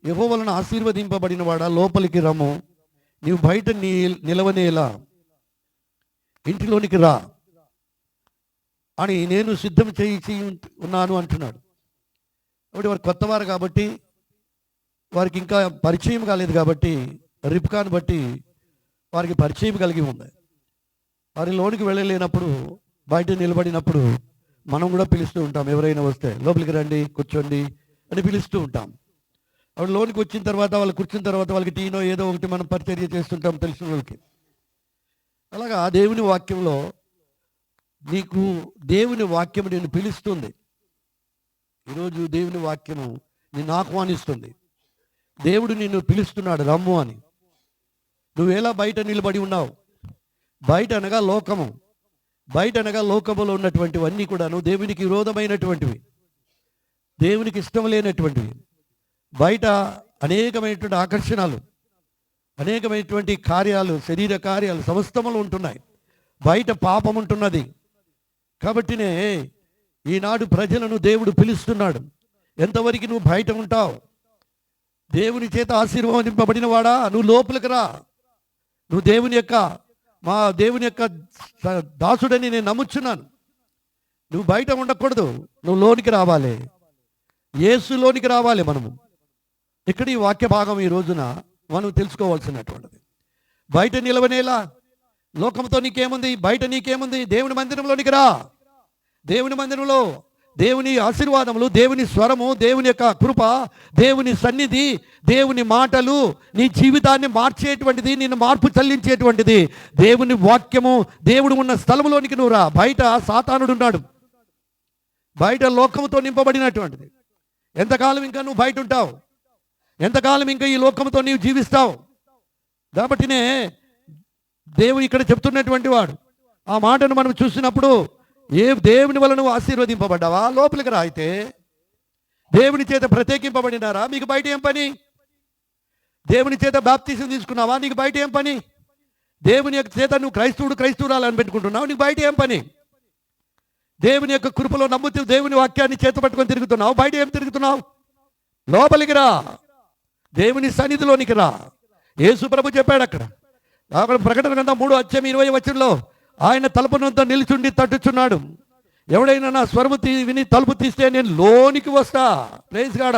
యెహోవా వలన ఆశీర్వదింపబడిన వాడా లోపలికి రమ్ము, నీవు బయట నిలవనేలా ఇంటిలోనికి రా అని నేను సిద్ధం చేయించి ఉన్నాను అంటున్నాడు. కాబట్టి వారు కొత్తవారు కాబట్టి, వారికి ఇంకా పరిచయం కాలేదు కాబట్టి, రిబ్కాను బట్టి వారికి పరిచయం కలిగి ఉంది. వారి లోనికి వెళ్ళలేనప్పుడు, బయట నిలబడినప్పుడు మనం కూడా పిలుస్తూ ఉంటాం. ఎవరైనా వస్తే లోపలికి రండి, కూర్చోండి అని పిలుస్తూ ఉంటాం. అప్పుడు లోనికి వచ్చిన తర్వాత, వాళ్ళు కూర్చున్న తర్వాత వాళ్ళకి టీనో ఏదో ఒకటి మనం పరిచర్య చేస్తుంటాం తెలిసిన వాళ్ళకి. అలాగా దేవుని వాక్యంలో నీకు దేవుని వాక్యము నిన్ను పిలుస్తుంది. ఈరోజు దేవుని వాక్యము నిన్ను ఆహ్వానిస్తుంది. దేవుడు నిన్ను పిలుస్తున్నాడు రమ్ము అని. నువ్వెలా బయట నిలబడి ఉన్నావు? బయట అనగా లోకము. బయట అనగా లోకములో ఉన్నటువంటివన్నీ కూడాను దేవునికి విరోధమైనటువంటివి, దేవునికి ఇష్టం లేనటువంటివి. బయట అనేకమైనటువంటి ఆకర్షణలు, అనేకమైనటువంటి కార్యాలు, శరీర కార్యాలు సమస్తములు ఉంటున్నాయి. బయట పాపం ఉంటున్నది. కాబట్టినే ఈనాడు ప్రజలను దేవుడు పిలుస్తున్నాడు. ఎంతవరకు నువ్వు బయట ఉంటావు? దేవుని చేత ఆశీర్వదింపబడిన వాడా, నువ్వు లోపలికి రా. నువ్వు దేవుని యొక్క దాసుడని నేను నమ్ముచున్నాను. నువ్వు బయట ఉండకూడదు, నువ్వు లోనికి రావాలి. యేసులోనికి రావాలి. మనము ఇక్కడ ఈ వాక్య భాగం ఈ రోజున మనం తెలుసుకోవాల్సినటువంటిది. బయట నిలవనేలా, లోకంతో నీకేముంది? బయట నీకేముంది? దేవుని మందిరంలోనికి రా. దేవుని మందిరంలో దేవుని ఆశీర్వాదములు, దేవుని స్వరము, దేవుని యొక్క కృప, దేవుని సన్నిధి, దేవుని మాటలు నీ జీవితాన్ని మార్చేటువంటిది, నిన్ను మార్పు చెల్లించేటువంటిది దేవుని వాక్యము. దేవుడు ఉన్న స్థలంలోనికి నువ్వు రా. బయట సాతానుడు ఉన్నాడు. బయట లోకముతో నింపబడినటువంటిది. ఎంతకాలం ఇంకా నువ్వు బయట ఉంటావు? ఎంతకాలం ఇంకా ఈ లోకంతో నీవు జీవిస్తావు? కాబట్టినే దేవుడు ఇక్కడ చెప్తున్నటువంటి వాడు. ఆ మాటను మనం చూసినప్పుడు, దేవుని వల్ల నువ్వు ఆశీర్వదింపబడ్డావా? లోపలికి రా. అయితే దేవుని చేత ప్రత్యేకింపబడినారా? మీకు బయట ఏం పని? దేవుని చేత బాప్తీసం తీసుకున్నావా? నీకు బయట ఏం పని? దేవుని యొక్క చేత నువ్వు క్రైస్తవురాలని పెట్టుకుంటున్నావు, నీకు బయట ఏం పని? దేవుని యొక్క కృపలో నమ్ముతూ దేవుని వాక్యాన్ని చేత పట్టుకొని తిరుగుతున్నావు, బయట ఏం తిరుగుతున్నావు? లోపలికి రా. దేవుని సన్నిధిలోనికి రా. యేసు ప్రభు చెప్పాడు అక్కడ ప్రకటన గ్రంథం 3:20 ఆయన తలుపు నొద్ద నిలుచుండి తట్టుచున్నాడు. ఎవడైనా నా స్వరము విని తలుపు తీస్తే నేను లోనికి వస్తా. Praise God.